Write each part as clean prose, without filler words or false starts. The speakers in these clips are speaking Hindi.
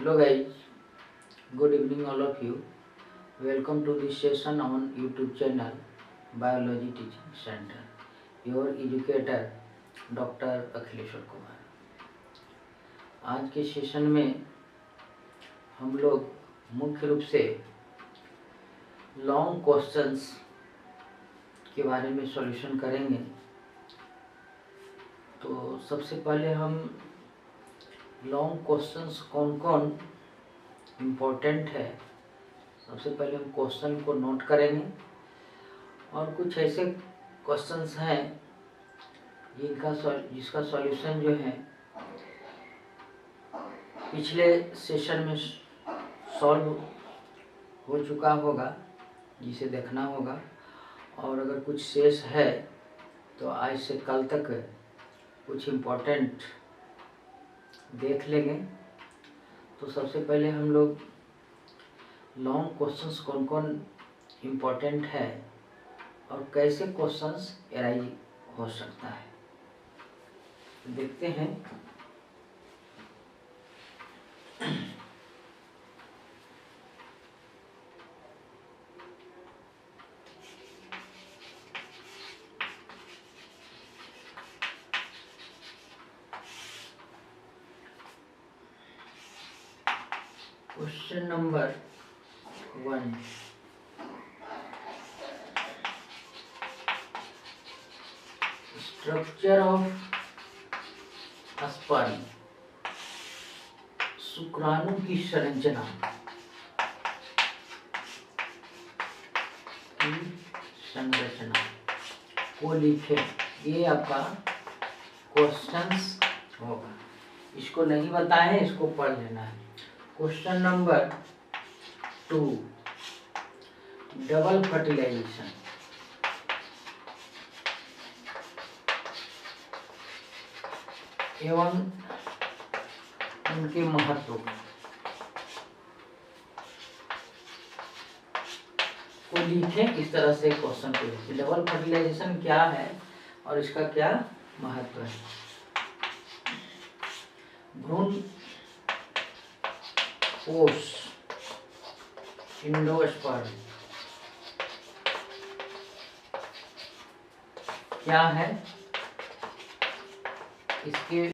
Hello guys, good evening all of you. Welcome to this session on YouTube channel Biology Teaching Center. Your educator doctor Akhileshwar Kumar. आज के सेशन में हम लोग मुख्य रूप से लॉन्ग क्वेश्चंस के बारे में सॉल्यूशन करेंगे। तो सबसे पहले हम लॉन्ग क्वेश्चंस कौन कौन इम्पोर्टेंट है, सबसे पहले हम क्वेश्चन को नोट करेंगे और कुछ ऐसे क्वेश्चंस हैं जिसका सॉल्यूशन जो है पिछले सेशन में सॉल्व हो चुका होगा, जिसे देखना होगा। और अगर कुछ शेष है तो आज से कल तक कुछ इम्पोर्टेंट देख लेंगे। तो सबसे पहले हम लोग लॉन्ग क्वेश्चंस कौन कौन इम्पोर्टेंट है और कैसे क्वेश्चंस एराइज हो सकता है देखते हैं। Question number 1, structure of sperm, शुक्राणु की संरचना को लिखे। ये आपका क्वेश्चंस होगा। इसको नहीं बताए, इसको पढ़ लेना है। क्वेश्चन नंबर 2, डबल फर्टिलाइजेशन एवं उनके महत्व को लिखें। इस तरह से क्वेश्चन को लिखें। डबल फर्टिलाइजेशन क्या है और इसका क्या महत्व है। भ्रूण कोश एंडोस्पर्म क्या है, इसके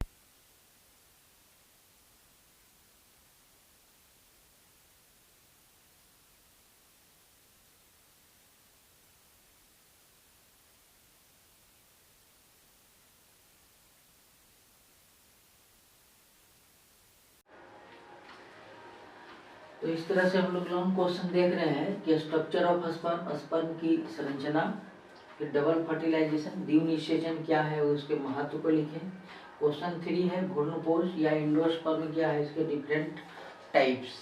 तो इस तरह से हम लोग लॉन्ग क्वेश्चन देख रहे हैं कि स्ट्रक्चर ऑफ स्पर्म, स्पर्म की संरचना, फिर डबल फर्टिलाइजेशन, द्विनिषेचन क्या है, उसके महत्व को लिखें। क्वेश्चन 3 है भ्रूणपोष या एंडोस्पर्म क्या है, इसके डिफरेंट टाइप्स।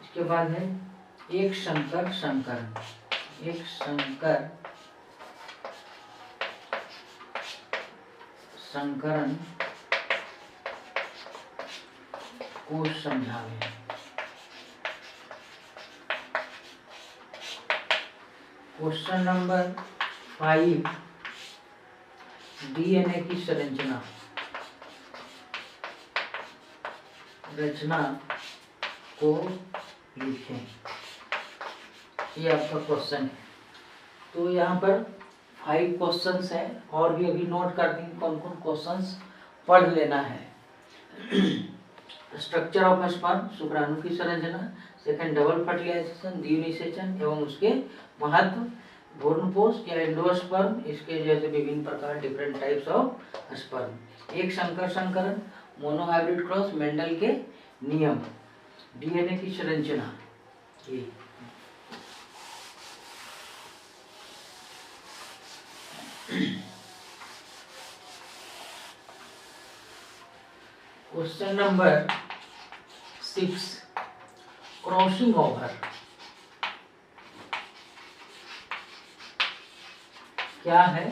इसके बाद है एक संकर संकरण, एक संकर संकरण को समझावें। क्वेश्चन नंबर 5, डीएनए की संरचना रचना को लिखें। ये आपका क्वेश्चन है। तो यहाँ पर 5 क्वेश्चंस हैं और भी अभी नोट कर देंगे कौन कौन क्वेश्चंस पढ़ लेना है। स्ट्रक्चर ऑफ स्पर्म, शुक्राणु की संरचना। सेकंड, डबल फर्टिलाइजेशन, द्विनिषेचन एवं उसके महत्व। भ्रूणपोष या एंडोस्पर्म, इसके जैसे विभिन्न प्रकार, डिफरेंट टाइप्स ऑफ स्पर्म। एक संकर संकरण, मोनोहाइब्रिड क्रॉस, मेंडल के नियम। डीएनए की संरचना, ये क्वेश्चन नंबर 6, क्रॉसिंग ओवर क्या है,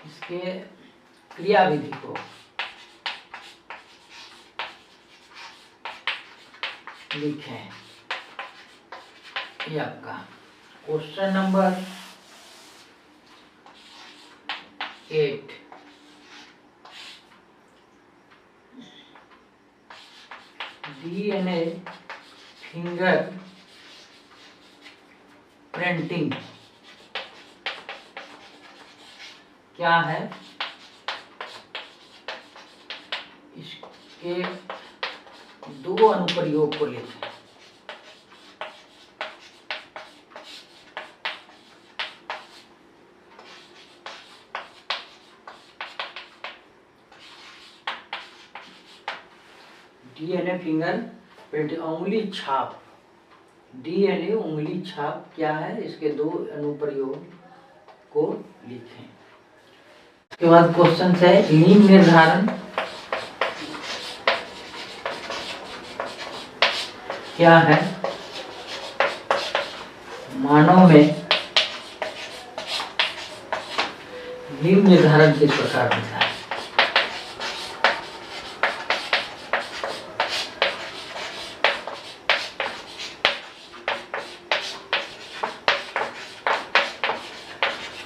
इसके क्रियाविधि को लिखें। ये आपका question number 8, DNA finger printing क्या है, इसके दो अनुप्रयोग को लेते हैं। डीएनए फिंगर प्रिंट, उंगली छाप, डीएनए उंगली छाप क्या है, इसके दो अनुप्रयोग को लिखें। इसके बाद क्वेश्चन है लिंग निर्धारण क्या है, मानव में लिंग निर्धारण किस प्रकार होता है।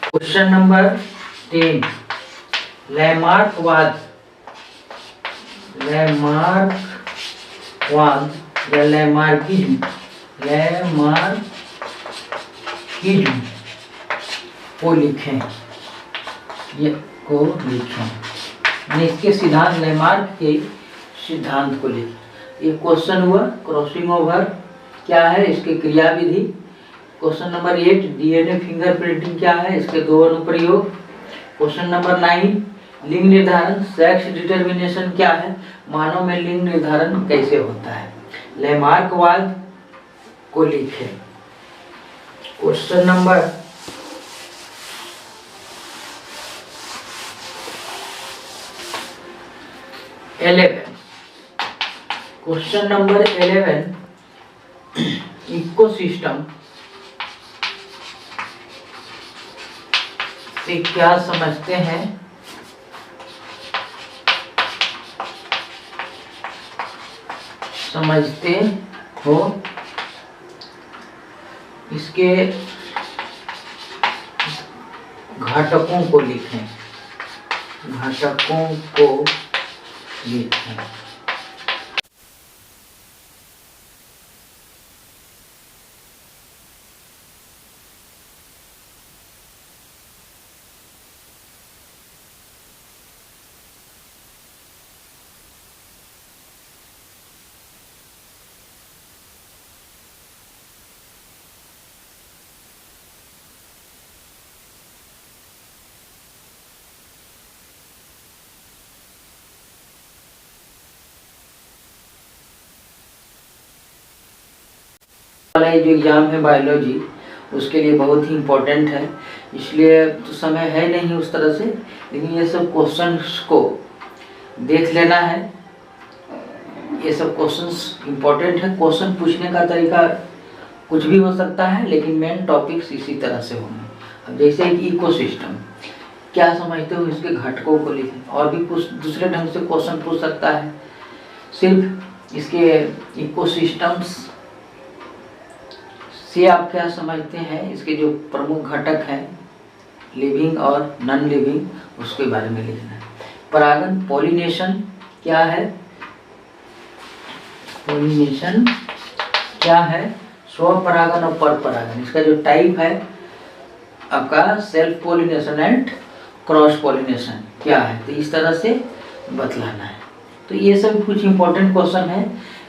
क्वेश्चन नंबर 10, लैमार्कवाद या लैमार्किज्म को लिखें, यानी इसके सिद्धांत, लैमार्क के सिद्धांत को लिखें। ये क्वेश्चन हुआ। क्रॉसिंग ओवर क्या है, इसके क्रियाविधि। क्वेश्चन नंबर 8, डीएनए फिंगरप्रिंटिंग क्या है, इसके दो अनुप्रयोग। क्वेश्चन नंबर 9, लिंग निर्धारण, सेक्स डिटर्मिनेशन क्या है, मानव में लिंग निर्धारण कैसे होता है। लैमार्कवाद को लिखें। Question number 11, question number 11, ecosystem से क्या समझते हैं, समझते हो, इसके घटकों को लिखें, घटकों को लिखें। वाला जो एग्ज़ाम है बायोलॉजी, उसके लिए बहुत ही इम्पोर्टेंट है, इसलिए तो समय है नहीं उस तरह से, लेकिन ये सब क्वेश्चंस को देख लेना है। ये सब क्वेश्चंस इम्पोर्टेंट है। क्वेश्चन पूछने का तरीका कुछ भी हो सकता है, लेकिन मेन टॉपिक्स इसी तरह से होंगे। अब जैसे कि इकोसिस्टम क्या समझते हो, इसके घटकों को लिखें। और भी कुछ दूसरे ढंग से क्वेश्चन पूछ सकता है, सिर्फ इसके इकोसिस्टम्स से आप क्या समझते हैं, इसके जो प्रमुख घटक हैं लिविंग और नॉन लिविंग, उसके बारे में लिखना है। परागन, पॉलिनेशन क्या है, पॉलिनेशन क्या है, स्वपरागन और परपरागन। इसका जो टाइप है आपका self pollination and cross pollination क्या है, तो इस तरह से बतलाना है। तो ये सब कुछ इम्पोर्टेंट क्वेश्चन है,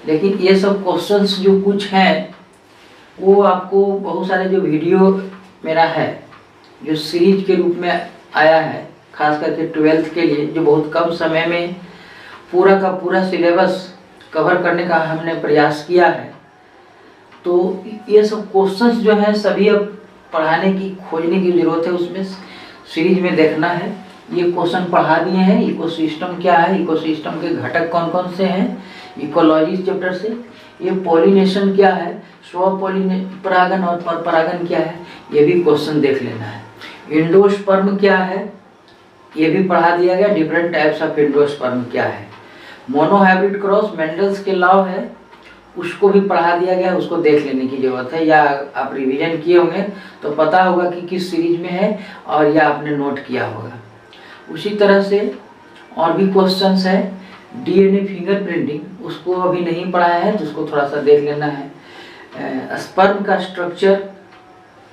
लेकिन ये सब क्वेश्चंस जो कुछ हैं वो आपको बहुत सारे जो वीडियो मेरा है जो सीरीज के रूप में आया है, खास करके 12th के लिए, जो बहुत कम समय में पूरा का पूरा सिलेबस कवर करने का हमने प्रयास किया है। तो ये सब क्वेश्चंस जो हैं सभी अब पढ़ाने की, खोजने की ज़रूरत है, उसमें सीरीज में देखना है। ये क्वेश्चन पढ़ा दिए हैं। इकोसिस्टम क्या है, इकोसिस्टम के घटक कौन कौन से हैं, इकोलॉजी चैप्टर से। ये पॉलिनेशन क्या है, स्वपरागन और परपरागन क्या है, ये भी क्वेश्चन देख लेना है। एंडोस्पर्म क्या है, ये भी पढ़ा दिया गया। डिफरेंट टाइप्स ऑफ एंडोस्पर्म क्या है। मोनोहाइब्रिड क्रॉस मेंडल्स के लॉ है, उसको भी पढ़ा दिया गया, उसको देख लेने की जरूरत है। या आप रिवीजन किए होंगे तो पता होगा कि किस सीरीज में है, और या आपने नोट किया होगा। उसी तरह से और भी क्वेश्चंस है, डीएनए फिंगरप्रिंटिंग उसको अभी नहीं पढ़ाया है तो उसको थोड़ा सा देख लेना है। स्पर्म का स्ट्रक्चर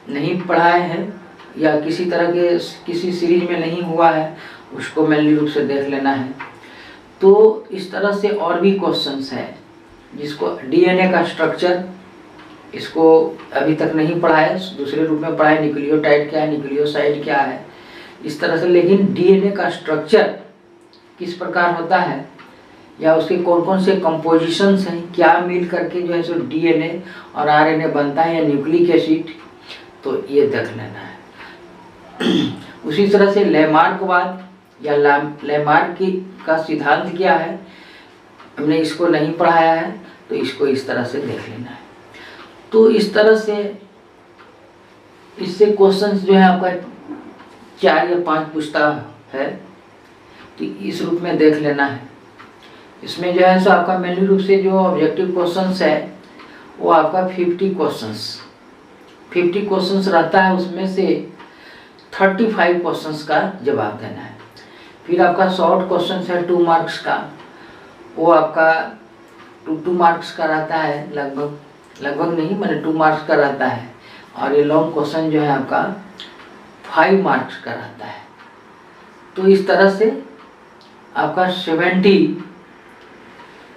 नहीं पढ़ाए हैं या किसी तरह के किसी सीरीज में नहीं हुआ है, उसको मेनली रूप से देख लेना है। तो इस तरह से और भी क्वेश्चंस हैं जिसको डीएनए का स्ट्रक्चर इसको अभी तक नहीं पढ़ा है, दूसरे रूप में पढ़ा है, न्यूक्लियोटाइड क्या है, न्यूक्लियोसाइड क्या है, इस तरह से। लेकिन डीएनए का स्ट्रक्चर किस प्रकार होता है या उसके कौन कौन से कंपोजिशंस हैं, क्या मिल करके जो है सो डीएनए और आरएनए बनता है या न्यूक्लिक एसिड, तो ये देख लेना है। उसी तरह से लैमार्कवाद या लैमार्क की का सिद्धांत क्या है, हमने इसको नहीं पढ़ाया है तो इसको इस तरह से देख लेना है। तो इस तरह से इससे क्वेश्चंस जो है आपका 4 या 5 पूछता है, तो इस रूप में देख लेना है। इसमें जो है सो आपका मेनली रूप से जो ऑब्जेक्टिव क्वेश्चंस है वो आपका 50 क्वेश्चंस रहता है, उसमें से 35 क्वेश्चंस का जवाब देना है। फिर आपका शॉर्ट क्वेश्चंस है 2 मार्क्स का, वो आपका 2 मार्क्स का रहता है, लगभग नहीं मैंने 2 मार्क्स का रहता है। और ये लॉन्ग क्वेश्चन जो है आपका 5 मार्क्स का रहता है। तो इस तरह से आपका 70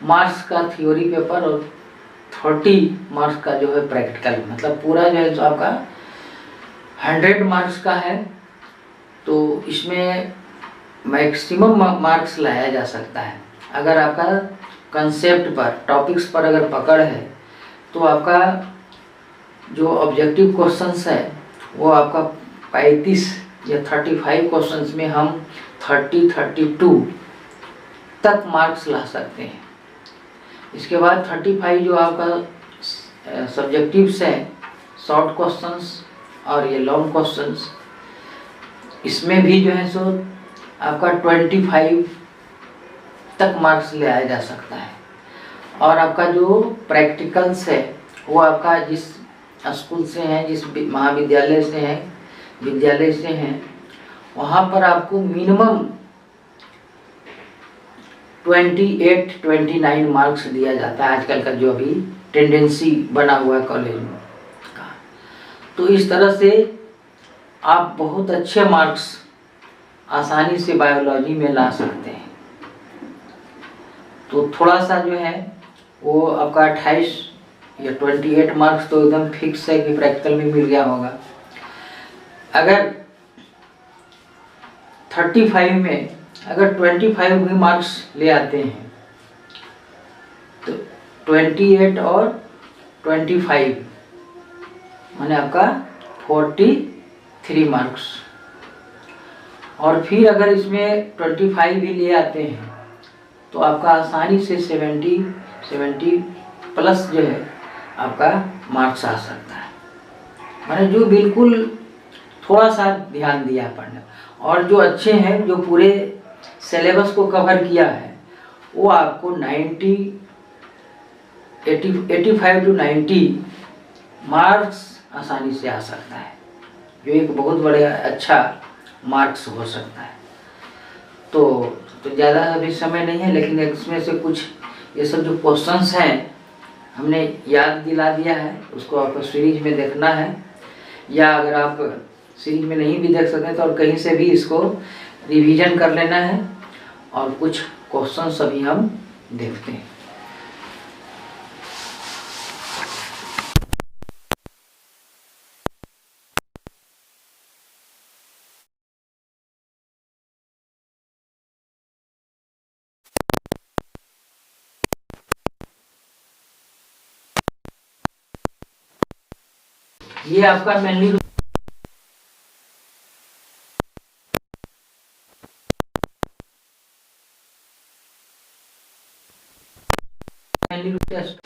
मार्क्स का थ्योरी पेपर और 30 मार्क्स का जो है प्रैक्टिकल, मतलब पूरा जो है तो आपका 100 मार्क्स का है। तो इसमें मैक्सिमम मार्क्स लाया जा सकता है अगर आपका कंसेप्ट पर, टॉपिक्स पर अगर पकड़ है, तो आपका जो ऑब्जेक्टिव क्वेश्चंस है वो आपका 35 या 35 क्वेश्चंस में हम 32 तक मार्क्स ला सकते हैं। इसके बाद 35 जो आपका सब्जेक्टिव्स हैं, शॉर्ट क्वेश्चंस और ये लॉन्ग क्वेश्चंस, इसमें भी जो है सो आपका 25 तक मार्क्स ले आया जा सकता है। और आपका जो प्रैक्टिकल्स है वो आपका जिस स्कूल से हैं, जिस महाविद्यालय से हैं, विद्यालय से हैं, वहाँ पर आपको मिनिमम 28-29 मार्क्स दिया जाता है, आजकल का जो अभी टेंडेंसी बना हुआ है कॉलेज में का। तो इस तरह से आप बहुत अच्छे मार्क्स आसानी से बायोलॉजी में ला सकते हैं। तो थोड़ा सा जो है वो आपका 28 या 28 मार्क्स तो एकदम फिक्स है कि प्रैक्टिकल में मिल गया होगा। अगर 35 में अगर 25 भी मार्क्स ले आते हैं तो 28 और 25 माने आपका 43 मार्क्स। और फिर अगर इसमें 25 भी ले आते हैं तो आपका आसानी से 70 प्लस जो है आपका मार्क्स आ सकता है। माने जो बिल्कुल थोड़ा सा ध्यान दिया पढ़ने, और जो अच्छे हैं, जो पूरे सिलेबस को कवर किया है, वो आपको 85 to 90 मार्क्स आसानी से आ सकता है, जो एक बहुत बड़ा अच्छा मार्क्स हो सकता है। तो ज़्यादा अभी समय नहीं है, लेकिन इसमें से कुछ ये सब जो क्वेश्चंस हैं हमने याद दिला दिया है, उसको आपको सीरीज में देखना है, या अगर आप सीरीज में नहीं भी देख सकते तो और कहीं से भी इसको रिवीजन कर लेना है। और कुछ क्वेश्चंस अभी हम देखते हैं। ये आपका मेनली टेस्ट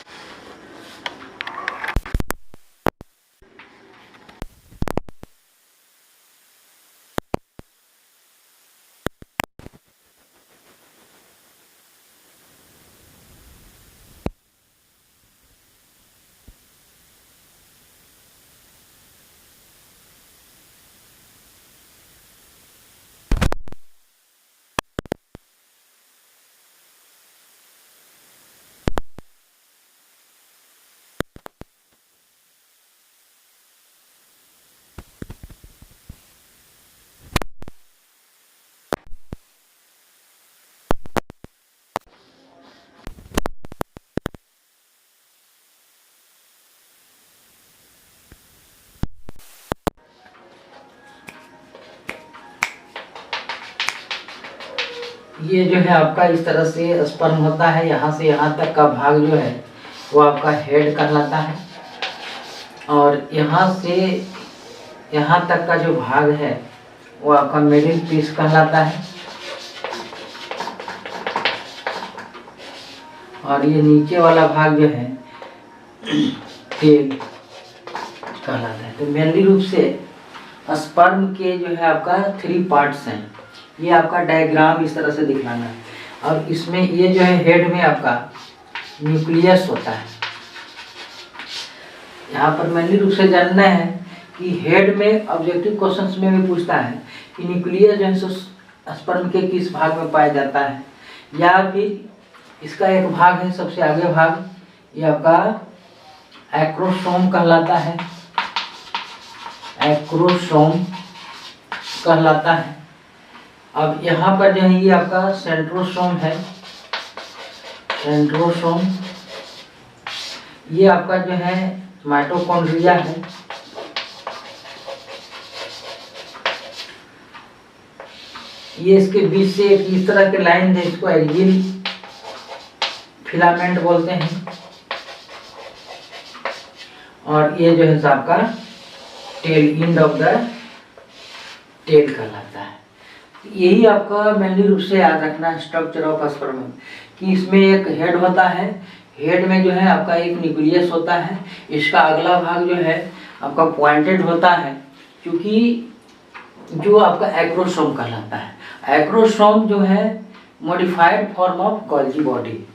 ये जो है आपका इस तरह से स्पर्म होता है। यहाँ से यहाँ तक का भाग जो है वो आपका हेड कहलाता है, और यहाँ से यहाँ तक का जो भाग है वो आपका मिडिल पीस कहलाता है, और ये नीचे वाला भाग जो है टेल कहलाता है। तो मेनली रूप से स्पर्म के जो है आपका 3 पार्ट्स हैं। ये आपका डायग्राम इस तरह से दिखाना है, और इसमें ये जो है हेड में आपका न्यूक्लियस होता है। यहाँ पर मेनली रूप से जानना है कि हेड में ऑब्जेक्टिव क्वेश्चंस में भी पूछता है कि न्यूक्लियस जो है स्पर्म के किस भाग में पाया जाता है, या फिर इसका एक भाग है सबसे आगे भाग, ये आपका एक्रोसोम कहलाता है। एक्रोसोम कहलाता है। अब यहाँ पर जो है ये आपका सेंट्रोसोम है। सेंट्रोसोम ये आपका जो है माइटोकॉन्ड्रिया है। ये इसके बीच से एक इस तरह के लाइन है, इसको एक्सिल फिलामेंट बोलते हैं, और ये जो है आपका tail, end of the tail कहलाता है। यही आपका मेनली रूप से याद रखना स्ट्रक्चर ऑफ स्पर्म कि इसमें एक हेड होता है। हेड में जो है आपका एक न्यूक्लियस होता है। इसका अगला भाग जो है आपका पॉइंटेड होता है, क्योंकि जो आपका एक्रोसोम कहलाता है। एक्रोसोम जो है modified form of Golgi body.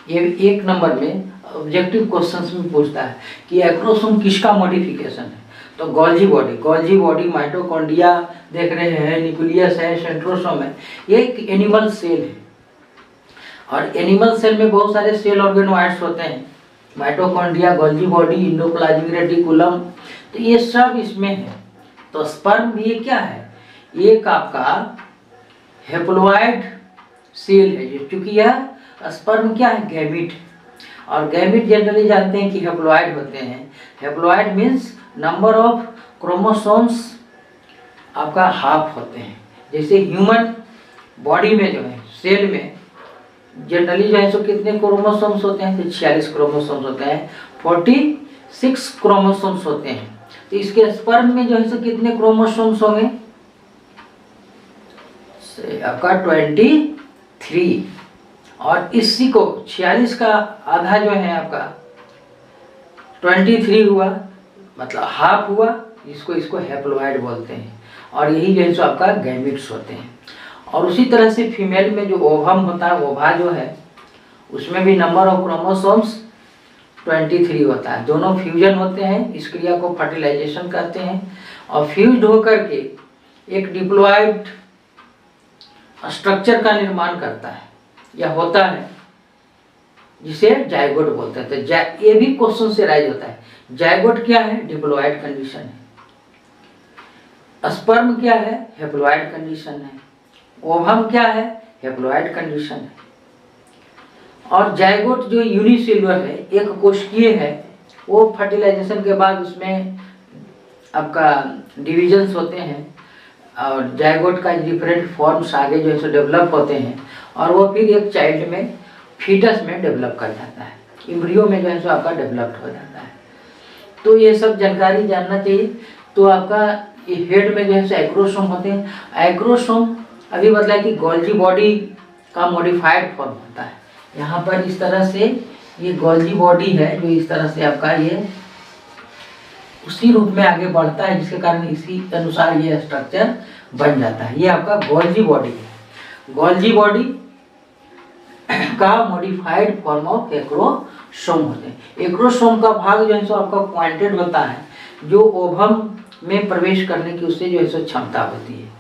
ये 1 नंबर में ऑब्जेक्टिव क्वेश्चंस में पूछता है कि एक्रोसोम किसका मॉडिफिकेशन है। तो गोल्जी बॉडी माइटोकॉन्ड्रिया देख रहे हैं, न्यूक्लियस है, सेंट्रोसोम है। ये एक एनिमल सेल है, और एनिमल सेल में बहुत सारे सेल ऑर्गेनोइड्स होते हैं, mitochondria, Golgi body, endoplasmic reticulum, तो ये सब इसमें है। तो स्पर्म भी क्या है, एक आपका हेप्लोइड सेल है, क्योंकि यह स्पर्म क्या है, गैमीट, और गैमीट जनरली जानते हैं कि हेप्लोइड होते हैं। Haploid means number of chromosomes आपका हाफ होते हैं। जैसे ह्यूमन बॉडी में जो है सेल में जनरली जो है सो कितने क्रोमोसोम्स होते हैं, तो 46 क्रोमोसोम्स होते हैं, 46 क्रोमोसोम्स होते हैं। तो इसके स्पर्म में जो है सो कितने क्रोमोसोम्स होंगे, आपका 23, और इसी को 46 का आधा जो है आपका 23 हुआ, मतलब हाफ हुआ, इसको हेप्लोइड बोलते हैं, और यही जो है सो आपका गैमीट्स होते हैं। और उसी तरह से फीमेल में जो ओवम होता है, ओवा जो है उसमें भी नंबर ऑफ क्रोमोसोम्स 23 होता है। दोनों फ्यूजन होते हैं, इस क्रिया को फर्टिलाइजेशन कहते हैं, और फ्यूज्ड होकर के एक डिप्लॉइड स्ट्रक्चर का निर्माण करता है या होता है, जिसे जायगोट बोलते हैं। तो ये भी क्वेश्चन से राइज होता है, जायगोट क्या है, डिप्लॉइड कंडीशन है। स्पर्म क्या है, हेप्लोइड कंडीशन है। ओवम क्या है, हेप्लोइड कंडीशन है। और जायगोट जो यूनिसेलुलर है, एक कोशिकीय है, वो फर्टिलाइजेशन के बाद उसमें आपका डिविजन्स होते हैं, और जायगोट का डिफरेंट फॉर्म्स आगे जो है सो डेवलप होते हैं, और वो फिर एक चाइल्ड में, फीटस में डेवलप कर जाता है, एम्ब्रियो में जो है सो आपका डेवलप्ड हो जाता है। तो ये सब जानकारी जानना चाहिए। तो आपका ये हेड में जो है सो एक्रोसोम होते हैं। एक्रोसोम अभी बताया कि गोल्जी बॉडी का मॉडिफाइड फॉर्म होता है। यहाँ पर इस तरह से ये गोल्जी बॉडी है, जो इस तरह से आपका ये उसी रूप में आगे बढ़ता है, जिसके कारण इसी अनुसार ये स्ट्रक्चर बन जाता है। ये आपका गोल्जी बॉडी है। गोल्जी बॉडी का मॉडिफाइड फॉर्म ऑफ एक्रोसोम होते हैं। एक्रोसोम का भाग जो है सो आपका पॉइंटेड होता है, जो ओवम में प्रवेश करने की उससे जो है सो क्षमता होती है।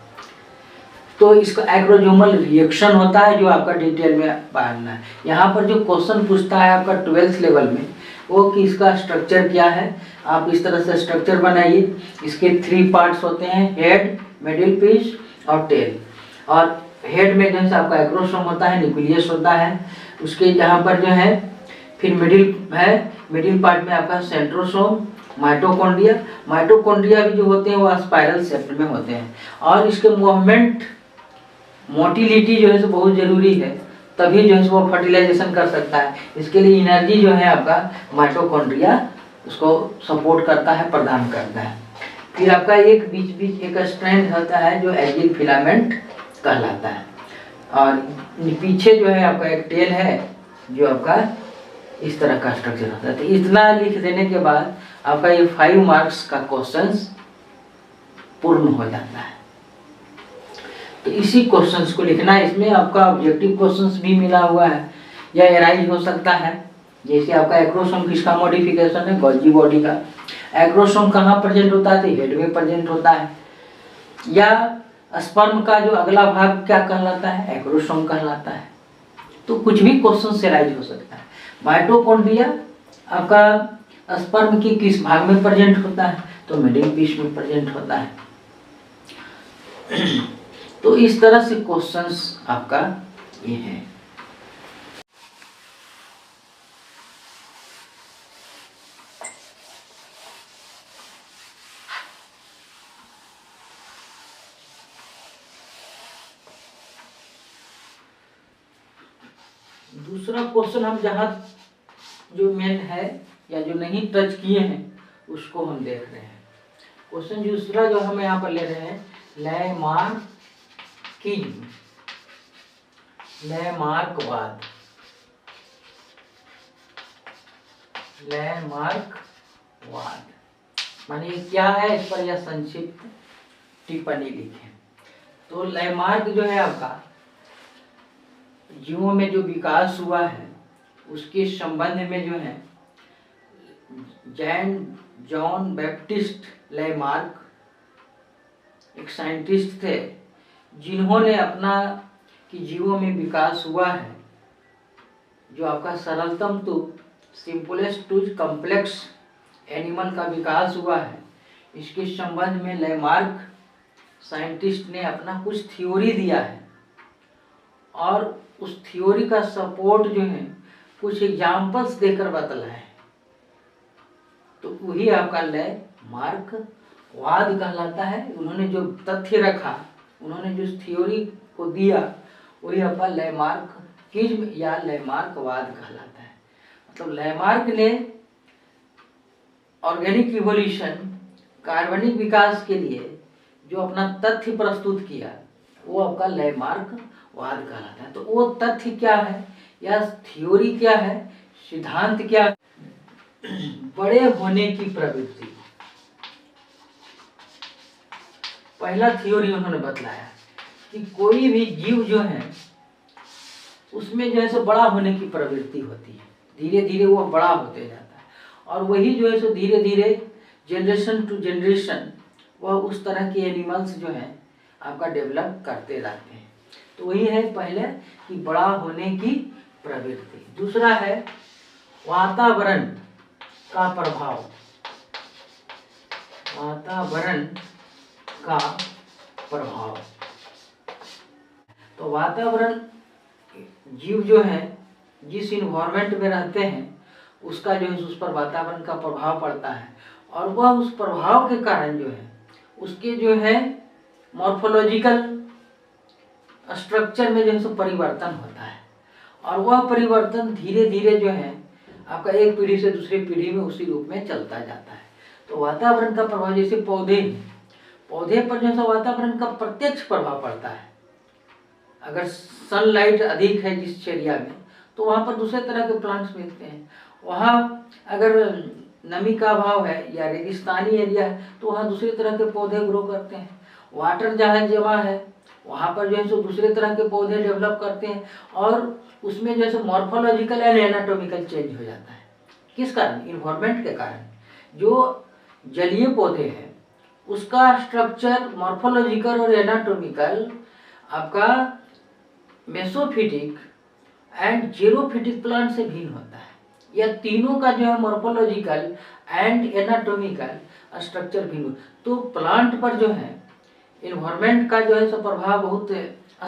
तो इसका एग्रोजोमल रिएक्शन होता है, जो आपका डिटेल में पढ़ना है। यहाँ पर जो क्वेश्चन पूछता है आपका 12th लेवल में, वो कि इसका स्ट्रक्चर क्या है। आप इस तरह से स्ट्रक्चर बनाइए। इसके 3 पार्ट्स होते हैं, हेड, मिडिल पीस और टेल। और हेड में जो है आपका एक्रोसोम होता है, न्यूक्लियस होता है, उसके यहाँ पर जो है फिर मिडिल है, मिडिल पार्ट में आपका सेंट्रोसोम, माइटोकॉन्ड्रिया। माइटोकॉन्ड्रिया भी जो होते हैं वो स्पाइरल शेप में होते हैं, और इसके मोटिलिटी जो है सो बहुत जरूरी है, तभी जो है वो फर्टिलाइजेशन कर सकता है। इसके लिए एनर्जी जो है आपका माइटोकॉन्ड्रिया उसको सपोर्ट करता है, प्रदान करता है। फिर आपका एक बीच बीच एक स्ट्रैंड होता है जो एजिल फिलामेंट कहलाता है, और पीछे जो है आपका एक टेल है जो आपका इस तरह का स्ट्रक्चर होता है। तो इतना लिख देने के बाद आपका ये 5 मार्क्स का क्वेश्चंस पूर्ण हो जाता है। तो इसी क्वेश्चंस को लिखना है। इसमें आपका ऑब्जेक्टिव क्वेश्चंस भी मिला हुआ है या एराइज हो सकता है। जैसे आपका एक्रोसोम किसका मॉडिफिकेशन है, गोल्जी बॉडी का। एक्रोसोम कहाँ प्रेजेंट होता है, हेड में प्रेजेंट होता है। या स्पर्म का जो अगला भाग क्या कहलाता है, एक्रोसोम कहलाता है। तो कुछ भी क्वेश्चन से एराइज हो सकता है। माइटोकॉन्ड्रिया आपका स्पर्म की किस भाग में प्रेजेंट होता है, तो मिडिल पीस में प्रेजेंट होता है। तो इस तरह से क्वेश्चंस आपका ये है। दूसरा क्वेश्चन हम जहाँ जो मेन है या जो नहीं टच किए हैं उसको हम देख रहे हैं। क्वेश्चन दूसरा जो हम यहाँ पर ले रहे हैं, लैमार्किज्म, लैमार्कवाद, लैमार्कवाद माने क्या है, इस पर यह संक्षिप्त टिप्पणी लिखें। तो लैमार्क जो है आपका जीवों में जो विकास हुआ है उसके संबंध में जो है जॉन बैप्टिस्ट लैमार्क एक साइंटिस्ट थे जिन्होंने अपना कि जीवों में विकास हुआ है जो आपका सरलतम to simplest to complex animal का विकास हुआ है, इसके संबंध में लैमार्क साइंटिस्ट ने अपना कुछ थ्योरी दिया है और उस थ्योरी का सपोर्ट जो है कुछ एग्जाम्पल्स देकर बतला है। तो वही आपका लैमार्कवाद कहलाता है। उन्होंने जो तथ्य रखा, उन्होंने जो थ्योरी को दिया, वही आपका लैमार्किज्म या लैमार्कवाद कहलाता है। मतलब लैमार्क ने ऑर्गेनिक इवोल्यूशन, कार्बनिक विकास के लिए जो अपना तथ्य प्रस्तुत किया वो आपका लैमार्कवाद कहलाता है। तो वो तथ्य क्या है या थ्योरी क्या है, सिद्धांत क्या है? बड़े होने की प्रवृत्ति। पहला थ्योरी उन्होंने बतलाया कि कोई भी जीव जो है उसमें जो है सो बड़ा होने की प्रवृत्ति होती है, धीरे धीरे वो बड़ा होते जाता है और वही जो है सो धीरे धीरे जनरेशन टू जनरेशन वह उस तरह के एनिमल्स जो है आपका डेवलप करते रहते हैं। तो वही है पहले कि बड़ा होने की प्रवृत्ति। दूसरा है वातावरण का प्रभाव, वातावरण का प्रभाव। तो वातावरण, जीव जो है जिस इन्वायरमेंट में रहते हैं उसका जो है उस पर वातावरण का प्रभाव पड़ता है और वह उस प्रभाव के कारण जो है उसके जो है मॉर्फोलॉजिकल स्ट्रक्चर में जो है सो परिवर्तन होता है और वह परिवर्तन धीरे धीरे जो है आपका एक पीढ़ी से दूसरी पीढ़ी में उसी रूप में चलता जाता है। तो वातावरण का प्रभाव, जैसे पौधे, पौधे पर जो है वातावरण का प्रत्यक्ष प्रभाव पड़ता है। अगर सनलाइट अधिक है जिस एरिया में तो वहाँ पर दूसरे तरह के प्लांट्स मिलते हैं। वहाँ अगर नमी का अभाव है या रेगिस्तानी एरिया है तो वहाँ दूसरे तरह के पौधे ग्रो करते हैं। वाटर जहाँ जमा है वहाँ पर जो है सो दूसरे तरह के पौधे डेवलप करते हैं और उसमें जो है सो मॉर्फोलॉजिकल एंड एनाटॉमिकल चेंज हो जाता है। किस कारण? इन्वायरमेंट के कारण। जो जलीय पौधे हैं उसका स्ट्रक्चर मॉर्फोलॉजिकल और एनाटॉमिकल आपका मेसोफिटिक एंड जेरोफिटिक प्लांट से भिन्न होता है। यह तीनों का जो है मॉर्फोलॉजिकल एंड एनाटॉमिकल स्ट्रक्चर भिन्न। तो प्लांट पर जो है इन्वायरमेंट का जो है सो प्रभाव बहुत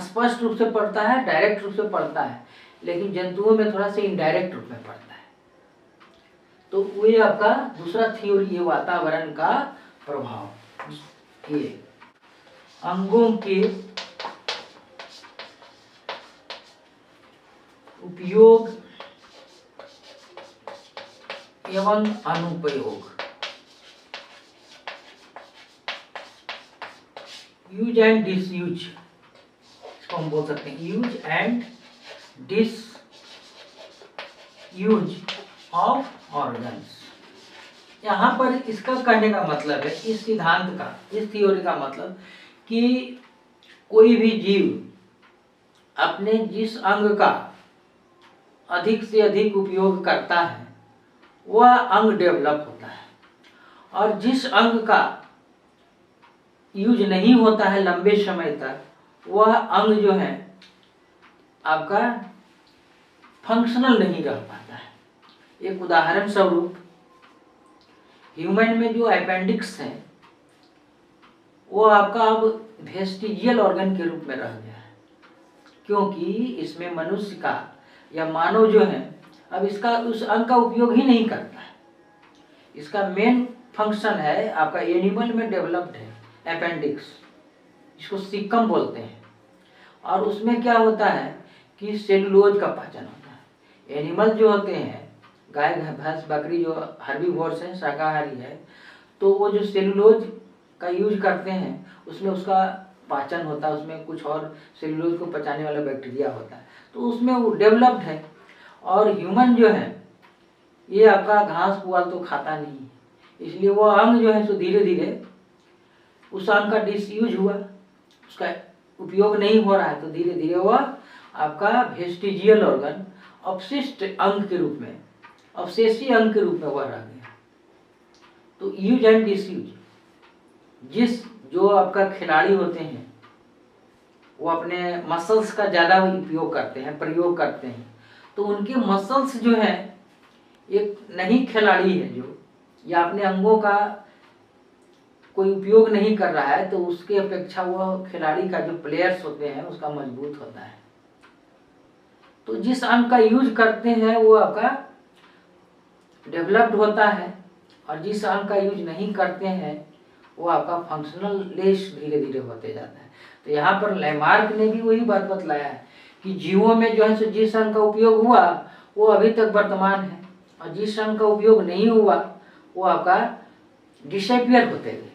स्पष्ट रूप से पड़ता है, डायरेक्ट रूप से पड़ता है, लेकिन जंतुओं में थोड़ा सा इनडायरेक्ट रूप में पड़ता है। तो वही आपका दूसरा थ्योरी है वातावरण का प्रभाव। ये अंगों के उपयोग एवं अनुपयोग, यूज एंड डिसयूज, इसको हम बोल सकते हैं use and disuse of organs. यहाँ पर इसका कहने का मतलब है, इस सिद्धांत का, इस थ्योरी का मतलब कि कोई भी जीव अपने जिस अंग का अधिक से अधिक उपयोग करता है वह अंग डेवलप होता है, और जिस अंग का यूज नहीं होता है लंबे समय तक, वह अंग जो है आपका फंक्शनल नहीं रह पाता है। एक उदाहरण स्वरूप, ह्यूमन में जो अपेंडिक्स है वो आपका अब वेस्टिजियल ऑर्गन के रूप में रह गया है, क्योंकि इसमें मनुष्य का या मानव जो है अब इसका उस अंग का उपयोग ही नहीं करता है। इसका मेन फंक्शन है आपका एनिमल में डेवलप्ड है अपेंडिक्स, इसको सिक्कम बोलते हैं, और उसमें क्या होता है कि सेलुलोज का पाचन होता है। एनिमल जो होते हैं गाय भैंस बकरी जो हर्बीवोर्स हैं, शाकाहारी है, तो वो जो सेलुलोज का यूज करते हैं उसमें उसका पाचन होता है, उसमें कुछ और सेलुलोज को पचाने वाला बैक्टीरिया होता है, तो उसमें वो डेवलप्ड है। और ह्यूमन जो है ये आपका घास पुआल तो खाता नहीं है, इसलिए वो अंग जो है सो धीरे धीरे उस अंग का डिसयूज हुआ, उसका उपयोग नहीं हो रहा है, तो धीरे धीरे वह आपका वेस्टिजियल ऑर्गन अपशिष्ट अंग के रूप में, अवशेषी अंग के रूप में वह रह गया। तो यूज एंड डिसयूज, जिस जो आपका खिलाड़ी होते हैं वो अपने मसल्स का ज़्यादा उपयोग करते हैं, प्रयोग करते हैं, तो उनके मसल्स जो है, एक नई खिलाड़ी है जो या अपने अंगों का कोई उपयोग नहीं कर रहा है, तो उसके अपेक्षा वह खिलाड़ी का जो प्लेयर्स होते हैं उसका मजबूत होता है। तो जिस अंग का यूज करते हैं वो आपका डेवलप्ड होता है, और जिस अंग का यूज नहीं करते हैं वो आपका फंक्शनल लेस धीरे धीरे होते जाता है। तो यहाँ पर लैमार्क ने भी वही बात बतलाया है कि जीवों में जो है सो जिस अंग का उपयोग हुआ वो अभी तक वर्तमान है, और जिस अंग का उपयोग नहीं हुआ वो आपका डिसअपियर होते गए,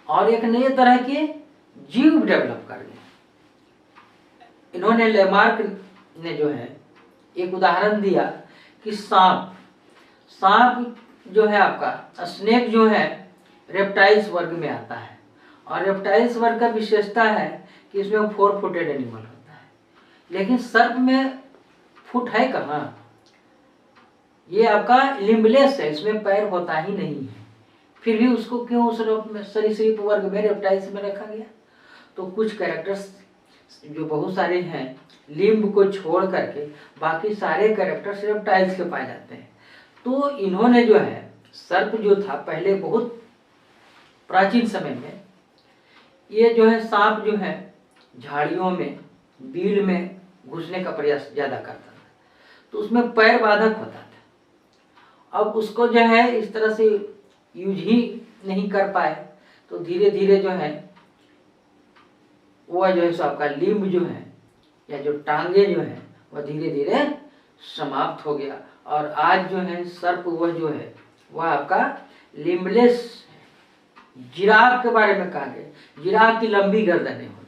और एक नए तरह के जीव डेवलप कर गए। इन्होंने लैमार्क ने जो है एक उदाहरण दिया कि सांप जो है आपका स्नेक जो है रेप्टाइल्स वर्ग में आता है, और रेप्टाइल्स वर्ग का विशेषता है कि इसमें 4 फुटेड एनिमल होता है, लेकिन सर्प में फुट है कहाँ, ये आपका लिम्बलेस है, इसमें पैर होता ही नहीं है, फिर भी उसको क्यों उस सरीसृप वर्ग में रेप्टाइल्स में रखा गया। तो कुछ कैरेक्टर्स जो बहुत सारे हैं लिम्ब को छोड़ करके बाकी सारे कैरेक्टर्स रेप्टाइल्स के पाए जाते हैं। तो इन्होंने जो है सर्प जो था पहले बहुत प्राचीन समय में, ये जो है सांप जो है झाड़ियों में बील में घुसने का प्रयास ज़्यादा करता था, तो उसमें पैर बाधक होता था। अब उसको जो है इस तरह से यूज ही नहीं कर पाए, तो धीरे धीरे जो है वह जो है सो आपका लिम्ब जो है या जो टांगे जो है वह धीरे धीरे समाप्त हो गया, और आज जो है सर्प वह जो है वह आपका लिम्बलेस। जिराफ के बारे में कहा गया, जिराफ की लंबी गर्दनें होती,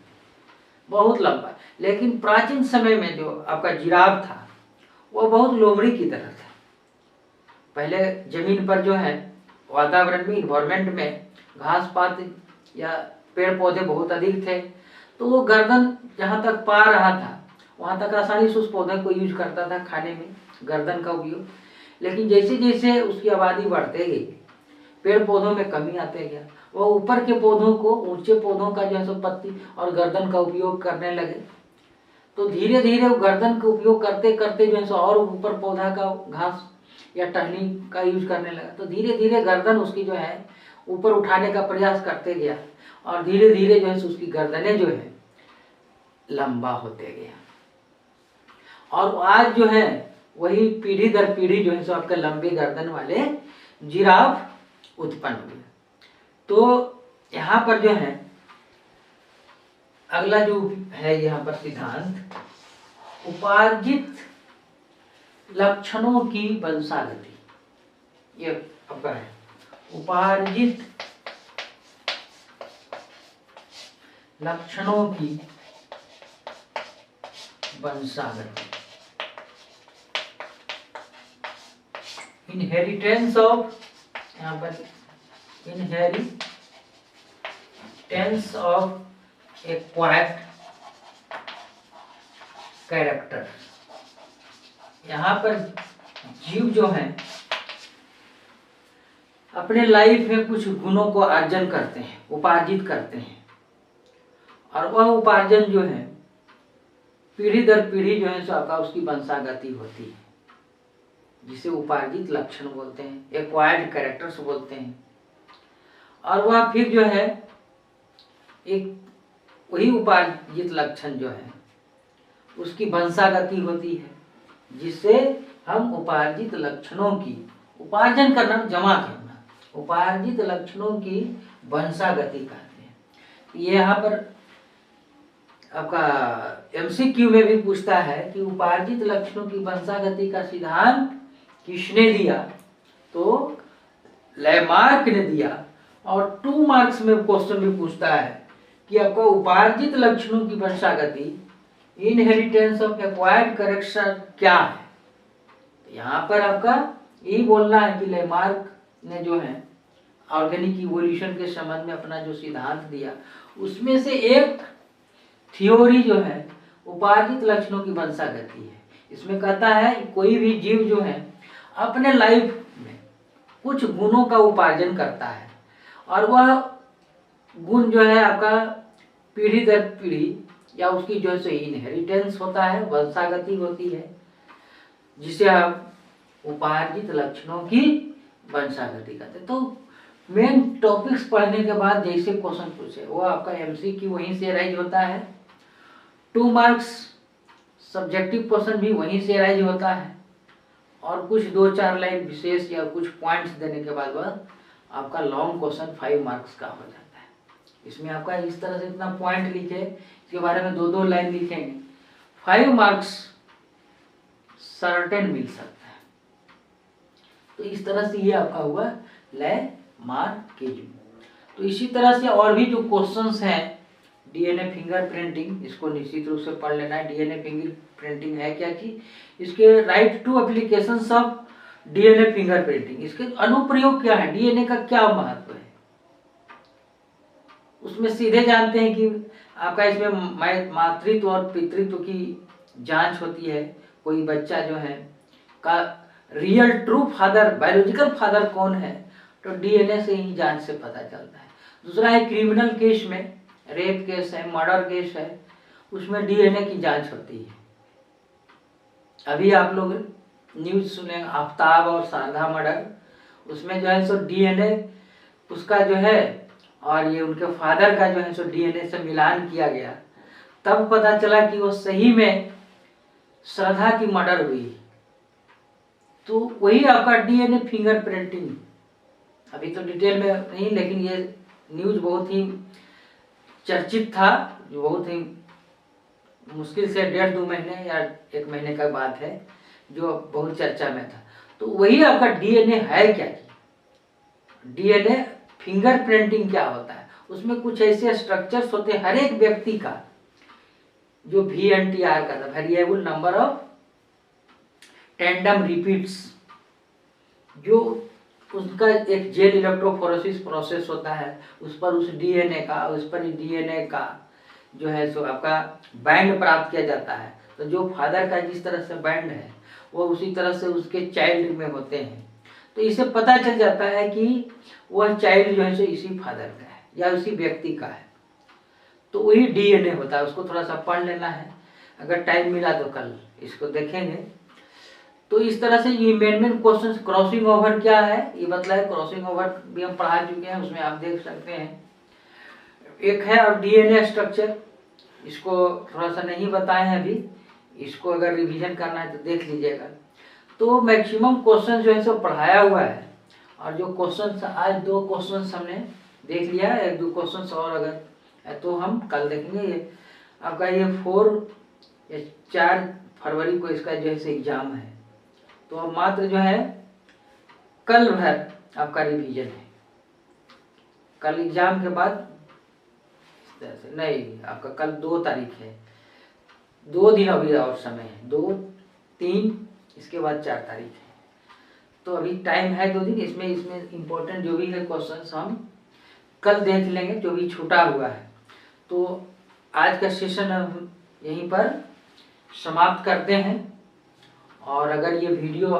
बहुत लंबा, लेकिन प्राचीन समय में जो आपका जिराफ था वह बहुत लोमड़ी की तरह था। पहले जमीन पर जो है वातावरण में, इन्वायरमेंट में घास पात या पेड़ पौधे बहुत अधिक थे, तो वो गर्दन जहाँ तक पा रहा था वहाँ तक आसानी से उस पौधे को यूज करता था खाने में, गर्दन का उपयोग। लेकिन जैसे जैसे उसकी आबादी बढ़ते गई, पेड़ पौधों में कमी आते गया, वह ऊपर के पौधों को, ऊंचे पौधों का जो है सो पत्ती और गर्दन का उपयोग करने लगे। तो धीरे धीरे वो गर्दन का उपयोग करते करते जो है सो और ऊपर पौधा का घास या टहनी का यूज करने लगा, तो धीरे धीरे गर्दन उसकी जो है ऊपर उठाने का प्रयास करते गया, और धीरे धीरे जो है उसकी गर्दनें जो है लंबा होते गया, और आज जो है वही पीढ़ी दर पीढ़ी जो है सो आपके लंबे गर्दन वाले जिराफ उत्पन्न हुए। तो यहाँ पर जो है अगला जो है यहाँ पर सिद्धांत उपार्जित लक्षणों की वंशागति, ये आपका है उपार्जित लक्षणों की वंशागति, इनहेरिटेंस ऑफ, यहाँ पर इनहेरिटेंस ऑफ एक्वायर्ड कैरेक्टर। यहाँ पर जीव जो हैं अपने लाइफ में कुछ गुणों को अर्जन करते हैं, उपार्जित करते हैं, और वह उपार्जन जो है पीढ़ी दर पीढ़ी जो है सो आपका उसकी वंशागति होती है, जिसे उपार्जित लक्षण बोलते हैं, एक्वायर्ड कैरेक्टर्स बोलते हैं। और वह फिर जो है एक वही उपार्जित लक्षण जो है उसकी वंशागति होती है, जिससे हम उपार्जित लक्षणों की, उपार्जन करना जमा करना, उपार्जित लक्षणों की वंशागति कहते हैं। ये यहाँ पर आपका एमसीक्यू में भी पूछता है कि उपार्जित लक्षणों की वंशागति का सिद्धांत किसने दिया, तो लेमार्क ने दिया। और 2 मार्क्स में क्वेश्चन भी पूछता है कि आपका उपार्जित लक्षणों की वंशागति, इनहेरिटेंस ऑफ एक्वायर्ड कैरेक्टर क्या है। यहाँ पर आपका यही बोलना है कि लेमार्क ने जो है ऑर्गेनिक इवोल्यूशन के संबंध में अपना जो सिद्धांत दिया, उसमें से एक थ्योरी जो है उपार्जित लक्षणों की वंशागति है। इसमें कहता है कोई भी जीव जो है अपने लाइफ में कुछ गुणों का उपार्जन करता है, और वह गुण जो है आपका पीढ़ी दर पीढ़ी या उसकी जो है इनहेरिटेंस होता है, वंशागति होती है, जिसे हम उपार्जित लक्षणों की वंशागति कहते हैं। तो मेन टॉपिक्स पढ़ने के बाद जैसे क्वेश्चन पूछे वो आपका एमसीक्यू वहीं से राइज होता है, 2 मार्क्स सब्जेक्टिव क्वेश्चन भी वहीं से राइज होता है, और कुछ 2-4 लाइन विशेष या कुछ पॉइंट्स देने के बाद वह आपका लॉन्ग क्वेश्चन 5 मार्क्स का हो जाता है। इसमें आपका इस तरह से इतना पॉइंट लिखे, इसके बारे में 2-2 लाइन लिखेंगे, 5 मार्क्स सर्टेन मिल सकता है। तो इस तरह से ये आपका हुआ लेमार्किज्म। तो इसी तरह से और भी जो क्वेश्चंस हैं, डीएनए फिंगरप्रिंटिंग, इसको निश्चित रूप से पढ़ लेना है। डीएनए फिंगरप्रिंटिंग है क्या कि इसके right to applications of DNA fingerprinting, इसके अनुप्रयोग क्या है, डीएनए का क्या महत्व है, उसमें सीधे जानते हैं कि आपका इसमें मातृत्व और पितृत्व की जांच होती है। कोई बच्चा जो है का real true father, biological father कौन है, तो डीएनए से ही जांच से पता चलता है। दूसरा है क्रिमिनल केस में, रेप केस है, मर्डर केस है, उसमें डीएनए की जांच होती है। अभी आप लोग न्यूज सुने आफ्ताब और शारदा मर्डर, उसमें जो है सो डीएनए उसका जो है और ये उनके फादर का जो है सो डीएनए से मिलान किया गया, तब पता चला कि वो सही में श्रद्धा की मर्डर हुई। तो वही आपका डीएनए फिंगरप्रिंटिंग, अभी तो डिटेल में नहीं, लेकिन ये न्यूज बहुत ही चर्चित था, जो बहुत ही मुश्किल से 1.5-2 महीने या 1 महीने का बात है, जो बहुत चर्चा में था। तो वही आपका डीएनए है क्या, डीएनए फिंगरप्रिंटिंग क्या होता है, उसमें कुछ ऐसे स्ट्रक्चर्स होते हैं हर एक व्यक्ति का, जो VNTR का था, variable number of tandem repeats, जो उसका एक जेल इलेक्ट्रोफोरेसिस प्रोसेस होता है, उस पर उस डीएनए का जो है सो आपका बैंड प्राप्त किया जाता है। तो जो फादर का जिस तरह से बैंड है वो उसी तरह से उसके चाइल्ड में होते हैं। तो इससे पता चल जाता है कि वह चाइल्ड जो है सो इसी फादर का है या उसी व्यक्ति का है। तो वही डीएनए होता है, उसको थोड़ा सा पढ़ लेना है, अगर टाइम मिला तो कल इसको देखेंगे। तो इस तरह से ये मेन क्वेश्चन, क्रॉसिंग ओवर क्या है ये बतलाए, क्रॉसिंग ओवर भी हम पढ़ा चुके हैं, उसमें आप देख सकते हैं एक है। और डीएनए स्ट्रक्चर, इसको थोड़ा सा नहीं बताए हैं अभी, इसको अगर रिवीजन करना है तो देख लीजिएगा। तो मैक्सिमम क्वेश्चन जो है सो पढ़ाया हुआ है, और जो क्वेश्चन आज 2 क्वेश्चन हमने देख लिया है, 1-2 क्वेश्चन और अगर तो हम कल देखेंगे। ये आपका ये 4 या फरवरी को इसका जो है एग्ज़ाम है। तो अब मात्र जो है कल भर आपका रिवीजन है। कल एग्ज़ाम के बाद इस तरह से नहीं, आपका कल 2 तारीख है, 2 दिन अभी और समय है, 2, 3, इसके बाद 4 तारीख है। तो अभी टाइम है 2 दिन। इसमें इम्पोर्टेंट जो भी है क्वेश्चंस हम कल देख लेंगे, जो भी छूटा हुआ है। तो आज का सेशन हम यहीं पर समाप्त करते हैं। और अगर ये वीडियो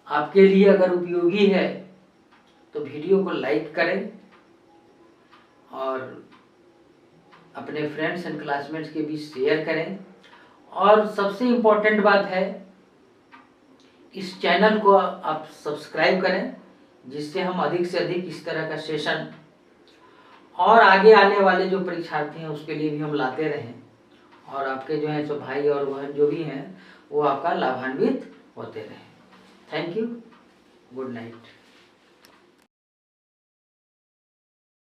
आपके लिए अगर उपयोगी है तो वीडियो को लाइक करें और अपने फ्रेंड्स एंड क्लासमेट्स के बीच शेयर करें। और सबसे इम्पोर्टेंट बात है, इस चैनल को आप सब्सक्राइब करें, जिससे हम अधिक से अधिक इस तरह का सेशन और आगे आने वाले जो परीक्षार्थी हैं उसके लिए भी हम लाते रहें, और आपके जो हैं सो भाई और बहन जो भी हैं वो आपका लाभान्वित होते रहें। Thank you, good night.